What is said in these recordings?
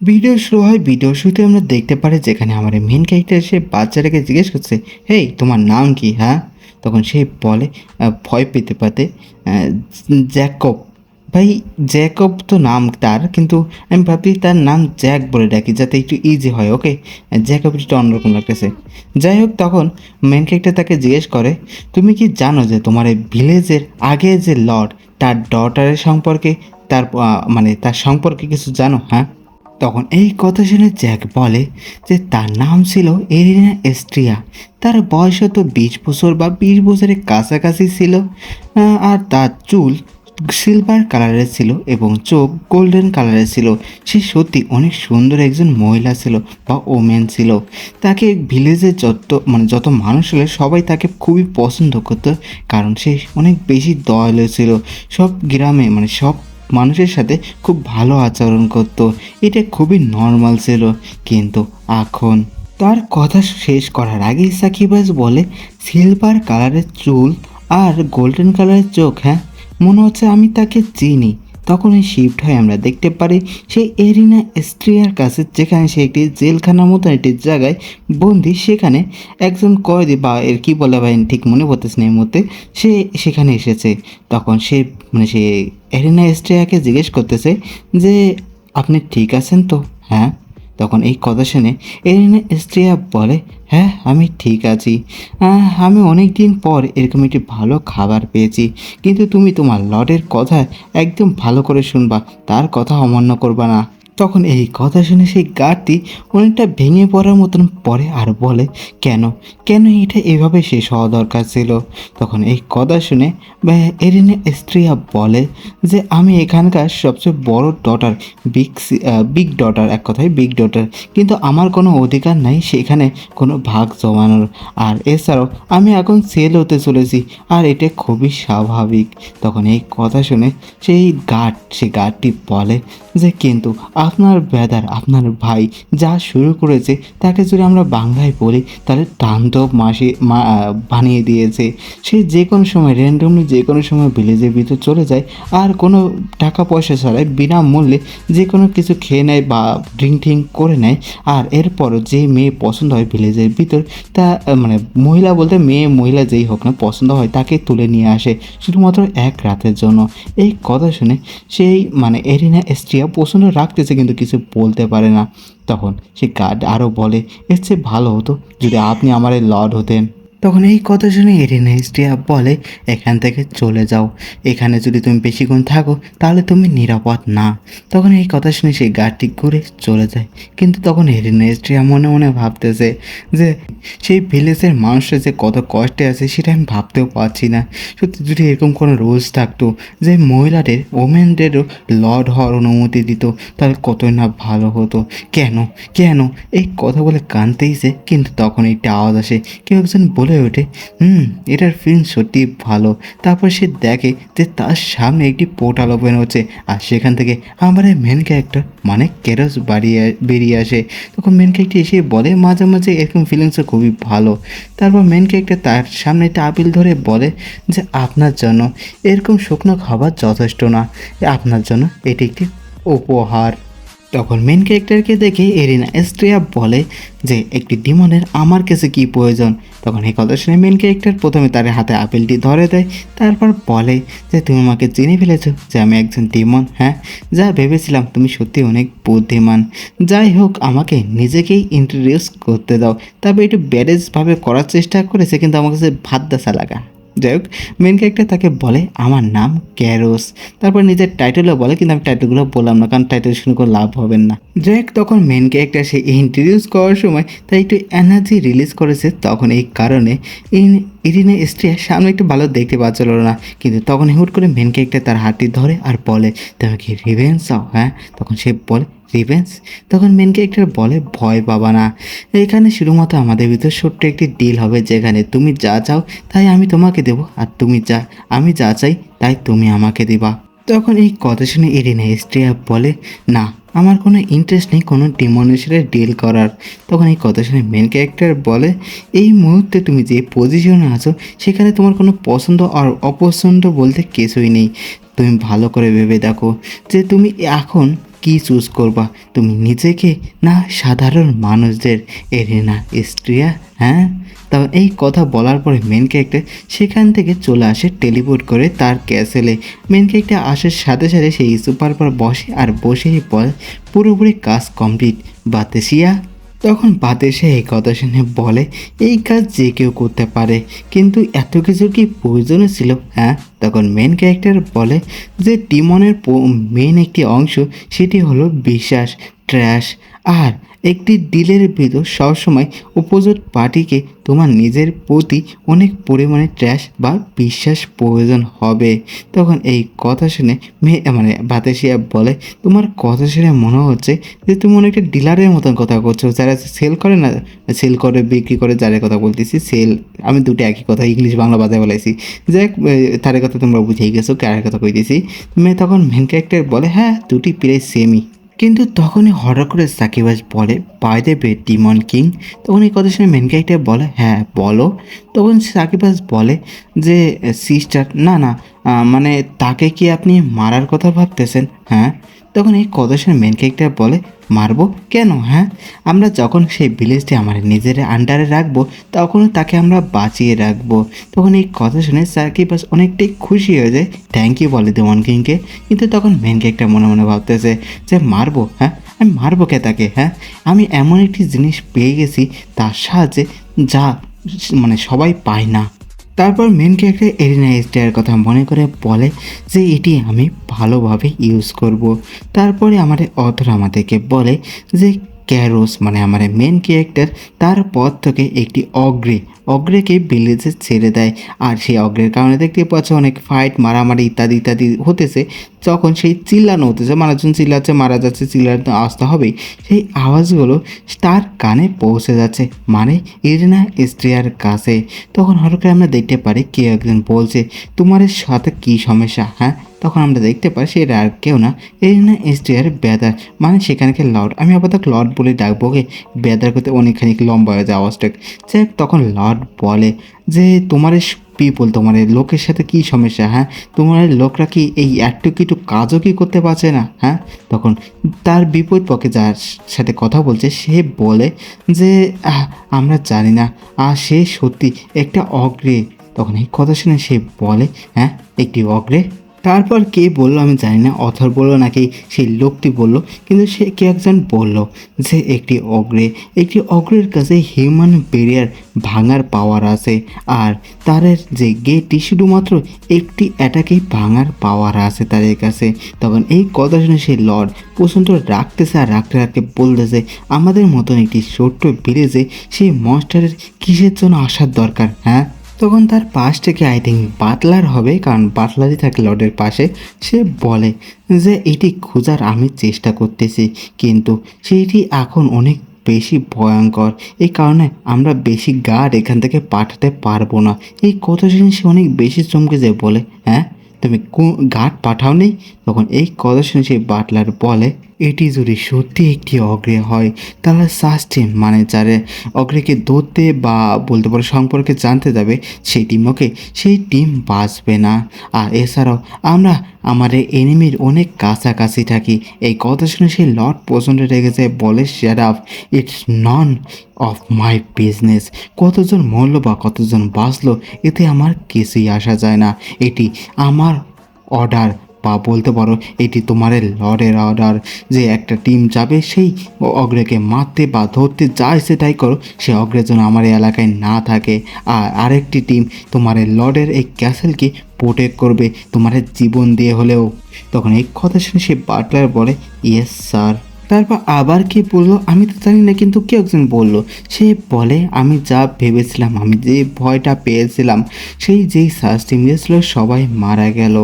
Video শুরু হয়। Video শুরুতে আমরা দেখতে পারি যেখানে আমার মেন ক্যারেক্টার সে বাচ্চাটাকে জিজ্ঞেস করছে, হেই তোমার নাম কি? হ্যাঁ, তখন সে বলে ভয় পেতে পেতে আহ, জ্যাকব। ভাই, জ্যাকব তো নাম তার, কিন্তু আমি ভাবছি তার নাম জ্যাক বলে ডাকি যাতে একটু ইজি হয়। ওকে, জ্যাকব একটু অন্যরকম লাগতেছে। যাই হোক, তখন মেন ক্যারেক্টার তাকে জিজ্ঞেস করে, তুমি কি জানো যে তোমার এই ভিলেজের আগে যে লর্ড, তার ডটারের সম্পর্কে, তার মানে তার সম্পর্কে কিছু জানো? হ্যাঁ, তখন এই কথা শুনে জ্যাক বলে যে তার নাম ছিল এরিনা এস্ট্রিয়া। তার বয়স হতো 20 বছর বা 20 বছরের কাছাকাছি ছিল। আর তার চুল সিলভার কালারের ছিল এবং চোখ গোল্ডেন কালারের ছিল। সে সত্যি অনেক সুন্দর একজন মহিলা ছিল বা ওমেন ছিল। তাকে ভিলেজে যত মানুষ ছিল সবাই তাকে খুবই পছন্দ করতো, কারণ সে অনেক বেশি দয়ালু ছিল। সব গ্রামে সব মানুষের সাথে খুব ভালো আচরণ করত। এটা খুবই নর্মাল ছিল। কিন্তু এখন তার কথা শেষ করার আগেই সাকিবাজ বলে, সিলভার কালারের চুল আর গোল্ডেন কালারের চোখ, হ্যাঁ, মনে হচ্ছে আমি তাকে চিনি। তখন এই শিফট হয়ে আমরা দেখতে পারি সেই এরিনা স্ট্রিয়ার কাছে, যেখানে সে একটি জেলখানার মতো একটি জায়গায় বন্দি। সেখানে একজন কয়েদি বা এর কী বলে ভাই ঠিক মনে পড়তেছে না এই মুহূর্তে, সে সেখানে এসেছে। তখন সে এরিনা স্ট্রিয়াকে জিজ্ঞেস করতেছে যে আপনি ঠিক আছেন তো? হ্যাঁ, তখন এই কথা শুনে এরিনা স্ট্রিয়া বলে, হ্যাঁ আমি ঠিক আছি। আমি অনেক দিন পর এরকম একটি ভালো খাবার পেয়েছি, কিন্তু তুমি তোমার লর্ডের কথা একদম ভালো করে শুনবা, তার কথা অমান্য করবা না। তখন এই কথা শুনে সেই গার্ডটি অনেকটা ভেঙে পড়ার মতন পড়ে আর বলে, কেন কেন এটা এভাবে শেষ হওয়া দরকার ছিল? তখন এই কথা শুনে এরিনা স্ট্রিয়া বলে যে আমি এখানকার সবচেয়ে বড় ডটার, বিগ ডটার, এক কথায় বিগ ডটার, কিন্তু আমার কোনো অধিকার নাই সেখানে কোনো ভাগ জমানোর। আর এছাড়াও আমি এখন সেল হতে চলেছি, আর এটা খুবই স্বাভাবিক। তখন এই কথা শুনে সেই গার্ডটি বলে যে কিন্তু আপনার ব্যাদার, আপনার ভাই যা শুরু করেছে তাকে যদি আমরা বাংলায় বলি তাহলে তাণ্ডব বানিয়ে দিয়েছে। সে যে কোনো সময় র্যান্ডমলি যে কোনো সময় ভিলেজের ভিতর চলে যায়, আর কোনো টাকা পয়সা ছাড়াই বিনামূল্যে যে কোনো কিছু খেয়ে নেয় বা ড্রিঙ্ক করে নেয়। আর এরপরও যে মেয়ে পছন্দ হয় ভিলেজের ভিতর, তা মহিলা বলতে মেয়ে মহিলা যেই হোক না, পছন্দ হয় তাকে তুলে নিয়ে আসে শুধুমাত্র এক রাতের জন্য। এই কথা শুনে সেই এরিনা এস্ট্রিয়া পছন্দ রাখতেছে কিন্তু কিছু বলতে পারে না। তখন সে গার্ড আরও বলে, এর চেয়ে ভালো হতো যদি আপনি আমার লর্ড হতেন। তখন এই কথা শুনে এরিনা এস্ট্রিয়া বলে, এখান থেকে চলে যাও, এখানে যদি তুমি বেশিক্ষণ থাকো তাহলে তুমি নিরাপদ না। তখন এই কথা শুনে সেই গার্ডটি ঘুরে চলে যায়। কিন্তু তখন এরিনা এস্ট্রিয়া মনে মনে ভাবতেছে যে সেই ভিলেজের মানুষরা যে কত কষ্টে আছে সেটা আমি ভাবতেও পারছি না। সত্যি যদি এরকম কোনো রুলস থাকতো যে মহিলাদের, ওমেনদেরও লর্ড হওয়ার অনুমতি দিত, তাহলে কতই না ভালো হতো। কেন কেন এই কথা বলে কাঁদতেইছে, কিন্তু তখন একটা আওয়াজ আসে, কেউ একজন বলে ওঠে, এটার ফিল্ম সত্যি ভালো। তারপর সে দেখে যে তার সামনে একটি পোর্টাল ওপেন হচ্ছে, আর সেখান থেকে আমার মেন ক্যারেক্টার কেরস বেরিয়ে আসে। তখন মেন ক্যারেক্টার এসে বলে, মাঝে মাঝে এরকম ফিলিংসও খুবই ভালো। তারপর মেন ক্যারেক্টার তার সামনে একটা আপেল ধরে বলে যে আপনার জন্য এরকম শুকনো খাবার যথেষ্ট না, আপনার জন্য এটি একটি উপহার। তখন মেন ক্যারেক্টারকে দেখে এরিনা এস্ট্রিয়া বলে যে একটি ডিমনের আমার কাছে কী প্রয়োজন। তখন এই কথা শুনে মেন ক্যারেক্টার প্রথমে তার হাতে আপেলটি ধরে দেয়, তারপর বলে যে তুমি আমাকে চিনে ফেলেছো যে আমি একজন ডিমন। হ্যাঁ, যা ভেবেছিলাম, তুমি সত্যি অনেক বুদ্ধিমান। যাই হোক, আমাকে নিজেকেই ইন্ট্রোডিউস করতে দাও। তবে একটু ব্যারেজভাবে করার চেষ্টা করেছে, কিন্তু আমার কাছে ভাত দাসা লাগা। যাই হোক, মেন ক্যারেক্টার তাকে বলে আমার নাম ক্যারোস। তারপর নিজের টাইটেলও বলে, কিন্তু আমি টাইটেলগুলো বললাম না, কারণ টাইটেল শুনে কোনো লাভ হবেন না। যাই হোক, তখন মেন ক্যারেক্টার সে ইন্ট্রোডিউস করার সময় তাই একটু এনার্জি রিলিজ করেছে, তখন এই কারণে ইরিনা স্ট্রিয়া সামনে একটু ভালো দেখতে পাচ্ছিল না। কিন্তু তখন হুট করে মেন ক্যারেক্টার তার হাতটি ধরে আর বলে, তুমি কি রিভেঞ্জ চাও? হ্যাঁ, তখন সে বলে রিভেঞ্জ। তখন মেন ক্যারেক্টার বলে, ভয় পাবা না, এখানে শুধুমাত্র আমাদের ভিতর ছোট্ট একটি ডিল হবে, যেখানে তুমি যা চাও তাই আমি তোমাকে দেবো, আর আমি যা চাই তাই তুমি আমাকে দিবা। তখন এই কথা শুনে এরিনা স্ট্রিয়া বলে, না, আমার কোনো ইন্টারেস্ট নেই কোনো ডিমনের সাথে ডিল করার। তখন এই কথা শুনে মেন ক্যারেক্টার বলে, এই মুহূর্তে তুমি যে পজিশনে আছো সেখানে তোমার কোনো পছন্দ আর অপছন্দ বলতে কিছুই নেই। তুমি ভালো করে ভেবে দেখো যে তুমি এখন কি চুজ করবা, তুমি নিজেকে না সাধারণ মানুষদের? এরিনা স্ট্রিয়া, হ্যাঁ? তখন এই কথা বলার পরে মেন ক্যারেক্টার সেখান থেকে চলে আসে টেলিপোর্ট করে তার ক্যাসেলে। মেন ক্যারেক্টার আসার সাথে সাথে সেই সুপার পর বসে আর বসেই বলে পুরোপুরি কাজ কমপ্লিট বাতেশিয়া। তখন বাতাসে এই কথা শুনে বলে এই কাজ যে কেউ করতে পারে, কিন্তু এত কিছুর কি প্রয়োজন ছিল, হ্যাঁ? তখন মেন ক্যারেক্টার বলে যে ডিমনের মেন একটি অংশ সেটি হলো বিশ্বাস, ট্র্যাশ। আর একটি ডিলের ভিতর সবসময় অপোজিট পার্টিকে তোমার নিজের প্রতি অনেক পরিমাণে ট্র্যাশ বা বিশ্বাস প্রয়োজন হবে। তখন এই কথা শুনে মানে বাতাসিয়া বলে তোমার কথা শুনে মনে হচ্ছে যে তুমি অনেকটা ডিলারের মতন কথা করছো, যারা সেল করে না, সেল করে বিক্রি করে, যাদের কথা বলতেছি সেল, আমি দুটো একই কথা ইংলিশ বাংলা বাজায় বলাইছি, যাই তার কথা তোমরা বুঝেই গেছো কার কথা কইতেছি। তখন মেন ক্যারেক্টার বলে হ্যাঁ দুটি প্রায় সেমই। কিন্তু তখনই হঠাৎ করে সাকিবাজ বলে বাই দ্য বে ডিমন কিং। তখন এই কথা শুনে মেন ক্যারেক্টার বলে হ্যাঁ বলো। তখন সাকিবাজ বলে যে সিস্টার, না না মানে তাকে কি আপনি মারার কথা ভাবতেছেন, হ্যাঁ? তখন এই কথা শুনে মেন ক্যারেক্টার বলে মারবো কেন, হ্যাঁ? আমরা যখন সেই ভিলেজটি আমার নিজের আন্ডারে রাখবো তখনও তাকে আমরা বাঁচিয়ে রাখবো। তখন এই কথা শুনে সাকিবাজ অনেকটাই খুশি হয়ে যায়, থ্যাংক ইউ বলে ডিমন কিংকে। কিন্তু তখন মেন ক্যারেক্টার মনে মনে ভাবতেছে যে মারবো, হ্যাঁ? আমি মারবো কে তাকে, হ্যাঁ? আমি এমন একটি জিনিস পেয়ে গেছি তার সাহায্যে যা মানে সবাই পায় না। তারপর মেন ক্যারেক্টার এরিনা স্টারের কথা মনে করে বলে যে এটি আমি ভালোভাবে ইউজ করব। তারপরে আমাদের অথর আমাদেরকে বলে যে ক্যারোস মানে আমার মেন ক্যারেক্টার তার পথ থেকে একটি অগ্রেকে ভিলেজে ছেড়ে দেয়। আর সেই অগ্রের কারণে দেখতে পাচ্ছে অনেক ফাইট, মারামারি ইত্যাদি ইত্যাদি হতেছে। যখন সেই চিল্লানো হতেছে, মানুষজন চিল্লাচ্ছে, মারা যাচ্ছে, চিল্লানো আসতে হবেই, সেই আওয়াজগুলো তার কানে পৌঁছে যাচ্ছে, মানে ইরিনা স্ট্রিয়ার কাছে। তখন হঠাৎ করে আমরা দেখতে পারি কেউ একজন বলছে তোমার সাথে কী সমস্যা, হ্যাঁ? তখন আমরা দেখতে পাই সেটা আর কেউ না, এরিনা স্ট্রিয়ার ব্যাদার, মানে সেখানকার লর্ড। আমি আপাতত লর্ড বলে ডাকবো, কে ব্যাদার করতে অনেকখানি লম্বা হয়ে যায় আওয়াজটা। যাই তখন লর্ড বলে যে তোমার পিপল, তোমার লোকের সাথে কি সমস্যা, হ্যাঁ? তোমার লোকরা কি এই একটু কিছু কাজও কি করতে পারছে না, হ্যাঁ? তখন তার বিপরীত পক্ষে যার সাথে কথা বলছে সে বলে যে আমরা জানি না, আর সে সত্যি একটা অগ্রে। তখন এই কথা শুনে সে বলে হ্যাঁ একটি অগ্রে। তারপর কে বললো আমি জানি না, অথর বললো নাকি সেই লোকটি বলল, কিন্তু সে কে একজন বলল যে একটি অগ্রের কাছে হিউম্যান ব্যারিয়ার ভাঙার পাওয়ার আছে, আর তাদের যে গেটটি শুধুমাত্র একটি অ্যাটাকেই ভাঙার পাওয়ার আছে তাদের কাছে। তখন এই কথা শুনে সেই লর্ড প্রচণ্ড রাখতেছে আর রাখতে রাখতে বলতেছে আমাদের মতন একটি ছোট্ট ভিলেজে সেই মনস্টারের কিসের জন্য আসার দরকার, হ্যাঁ? তখন তার পাশ থেকে আই থিঙ্ক বাটলার হবে, কারণ বাটলারই থাকে লর্ডের পাশে। সে বলে যে এটি খোঁজার আমি চেষ্টা করতেছি, কিন্তু সেইটি এখন অনেক বেশি ভয়ঙ্কর, এই কারণে আমরা বেশি গার্ড এখান থেকে পাঠাতে পারবো না। এই কথা শুনে সে অনেক বেশি চমকে যায়, বলে হ্যাঁ তুমি গার্ড পাঠাও নেই? তখন এই কথা শুনে সেই বাটলার বলে এটি যদি সত্যি একটি অগ্রে হয় তাহলে সাস্টেন মানে যারা অগ্রেকে ধরতে বা বলতে পারো সম্পর্কে জানতে যাবে সেই টিম বাঁচবে না। আর এছাড়াও আমরা আমাদের এনিমির অনেক কাছাকাছি থাকি। এই কথা শুনে সেই লর্ড পছন্দ রেগে যায়, বলে shut up, it's none of my business. কতজন মরলো বা কতজন বাঁচলো এতে আমার কিছুই আসা যায় না, এটি আমার অর্ডার, বা বলতে পারো এটি তোমার লর্ডের অর্ডার যে একটা টিম যাবে সেই অগ্রেকে মারতে বা ধরতে, যা ইচ্ছে তাই করো, সে অগ্রের জন্য আমার এই এলাকায় না থাকে। আর আরেকটি টিম তোমার লর্ডের এই ক্যাসেলকে প্রোটেক্ট করবে তোমার জীবন দিয়ে হলেও। তখন এই কথা শুনে সে বাটলার বলে ইয়েস স্যার। তারপর আবার কে বললো আমি তো জানি না, কিন্তু কেউ একজন বললো, সে বলে আমি যা ভেবেছিলাম, আমি যে ভয়টা পেয়েছিলাম, সেই যেই সার্চ টিম গেছিলো সবাই মারা গেল,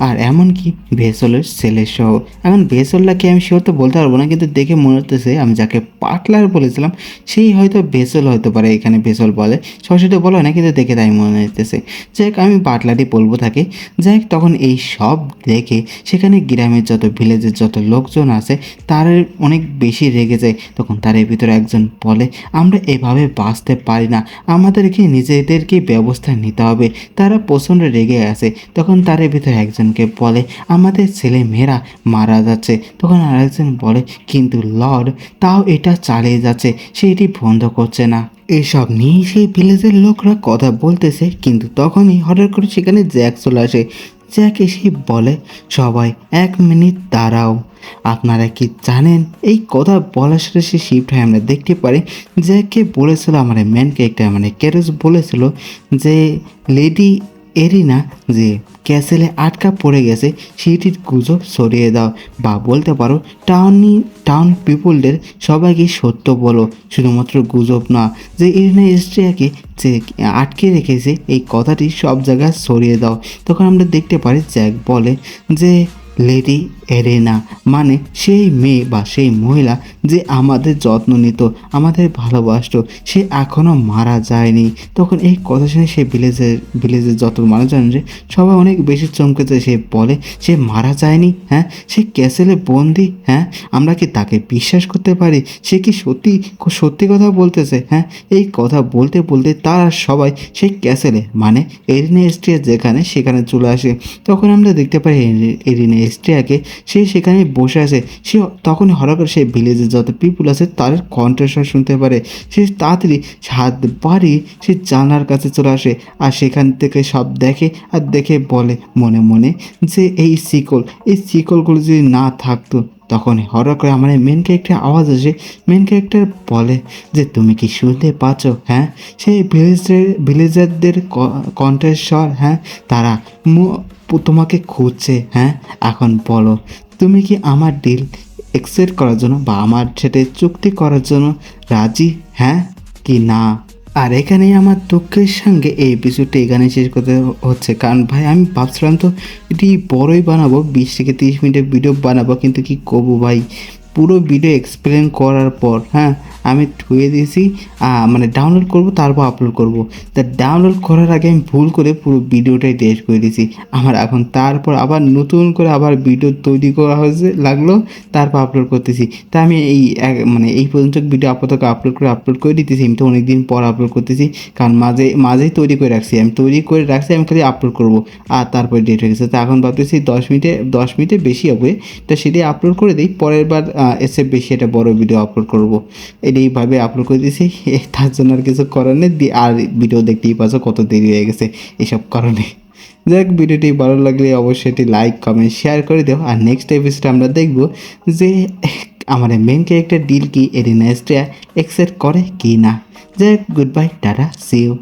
আর এমনকি ভেসলের ছেলে সহ। এখন ভেসলটাকে আমি শিওর তো বলতে পারবো না, কিন্তু দেখে মনে হতেছে আমি যাকে পাটলার বলেছিলাম সেই হয়তো ভেসল হতে পারে, এখানে ভেসল বলে, সরাসরি বলা হয় না কিন্তু দেখে তাই মনে হইতেছে। যাই হোক আমি পাটলারই বলবো থাকে। যাই হোক তখন এই সব দেখে সেখানে গ্রামের যত ভিলেজের যত লোকজন আছে তার অনেক বেশি রেগে যায়। তখন তার ভিতরে একজন বলে, আমরা এভাবে বাঁচতে পারি না, আমাদেরকে নিজেদেরকেই ব্যবস্থা নিতে হবে। তারা প্রচণ্ড রেগে আছে। তখন তার ভিতরে একজনকে বলে, আমাদের ছেলে মেয়েরা মারা যাচ্ছে। তখন আরেকজন বলে, কিন্তু লর্ড তাও এটা চালিয়ে যাচ্ছে, সে এটি বন্ধ করছে না। এসব নিয়ে সেই ভিলেজের লোকরা কথা বলতেছে, কিন্তু তখনই হঠাৎ করে সেখানে জ্যাক চলে আসে। জ্যাক এসে বলে, সবাই 1 মিনিট দাঁড়াও। আপনারা কি জানেন? এই কথা বলার সাথে সে শিফট হয়ে আমরা দেখতে পারি জ্যাককে বলেছিল আমার মেন ক্যারেক্টার মানে ক্যারোস বলেছিল যে লেডি এরিনা যে ক্যাসেলে আটকা পড়ে গেছে সেটির গুজব ছড়িয়ে দাও, বা বলতে পারো টাউন পিপলদের সবাইকে সত্য বলো, শুধুমাত্র গুজব না। যে এরিনা এস্ট্রিয়াকে যে আটকে রেখেছে এই কথাটি সব জায়গায় ছড়িয়ে দাও। তখন আমরা দেখতে পারি জ্যাক বলে যে লেডি এরেনা মানে সেই মেয়ে বা সেই মহিলা যে আমাদের যত্ন নিত, আমাদের ভালোবাসতো, সে এখনও মারা যায়নি। তখন এই কথা শুনে সে ভিলেজের যত মানুষজন সবাই অনেক বেশি চমকে যায়। সে বলে সে মারা যায়নি, হ্যাঁ সে ক্যাসেলে বন্দি, হ্যাঁ আমরা কি তাকে বিশ্বাস করতে পারি? সে কি সত্যি সত্যি কথা বলতেছে? হ্যাঁ এই কথা বলতে বলতে তারা সবাই সেই ক্যাসেলে মানে এরিনা এস্ট্রিয়া যেখানে সেখানে চলে আসে। তখন আমরা দেখতে পাই এরিনা এস্ট্রিয়াকে সে সেখানে বসে আছে। সে তখনই হঠাৎ করে সেই ভিলেজের যত পিপুল আছে তাদের কণ্ঠস্বর শুনতে পারে। সে তাড়াতাড়ি হাত বাড়িয়ে সে জানলার কাছে চলে আসে, আর সেখান থেকে সব দেখে আর দেখে বলে মনে মনে যে এই শিকলগুলো যদি না থাকতো। তখন হঠাৎ করে আমার মেন ক্যারেক্টার আওয়াজ আসে। মেন ক্যারেক্টার বলে যে তুমি কি শুনতে পাচ্ছ? হ্যাঁ সেই ভিলেজারদের কণ্ঠস্বর, হ্যাঁ তারা তোমাকে খুঁজছে। হ্যাঁ এখন বলো তুমি কি আমার ডিল অ্যাকসেপ্ট করার জন্য বা আমার সাথে চুক্তি করার জন্য রাজি, হ্যাঁ কি না? আর এখানেই আমার দুঃখের সঙ্গে এই এপিসোডটা এখানে শেষ করতে হচ্ছে, কারণ ভাই আমি ভাবছিলাম তো এটি বড়ই বানাবো, 20 থেকে 30 মিনিটের ভিডিও বানাবো, কিন্তু কি করবো ভাই, পুরো ভিডিও এক্সপ্লেন করার পর হ্যাঁ আমি ধুয়ে দিয়েছি, মানে ডাউনলোড করব তারপর আপলোড করব। তা ডাউনলোড করার আগে আমি ভুল করে পুরো ভিডিওটাই ডিলিট করে দিয়েছি। আমার এখন তারপর আবার নতুন করে আবার ভিডিও তৈরি করা হয়েছে লাগলো, তারপর আপলোড করতেছি। তা আমি মানে এই পর্যন্ত ভিডিও আপাতত আপলোড করে দিতেছি। আমি তো অনেক দিন পর আপলোড করতেছি, কারণ মাঝেই তৈরি করে রাখছি, আমি খালি আপলোড করব, আর তারপরে ডেট হয়ে গেছে। তো এখন ভাবতেছি 10 মিনিটে বেশি হবে, তো সেটাই আপলোড করে দিই, পরের বার এসে বেশি একটা বড় ভিডিও আপলোড করব। এইভাবে আপলোড করে দিয়েছি, তার জন্য আর কিছু করার নেই। আর ভিডিও দেখতেই পাচ্ছ কত দেরি হয়ে গেছে এসব কারণে। যাক, ভিডিওটি ভালো লাগলে অবশ্যই এটি লাইক কমেন্ট শেয়ার করে দেও। আর নেক্সট এপিসোডে আমরা দেখব যে আমার মেন ক্যারেক্টার ডিল কি এরিনা এস্ট্রিয়া অ্যাকসেপ্ট করে কি না। যাক, good bye, tata, see you.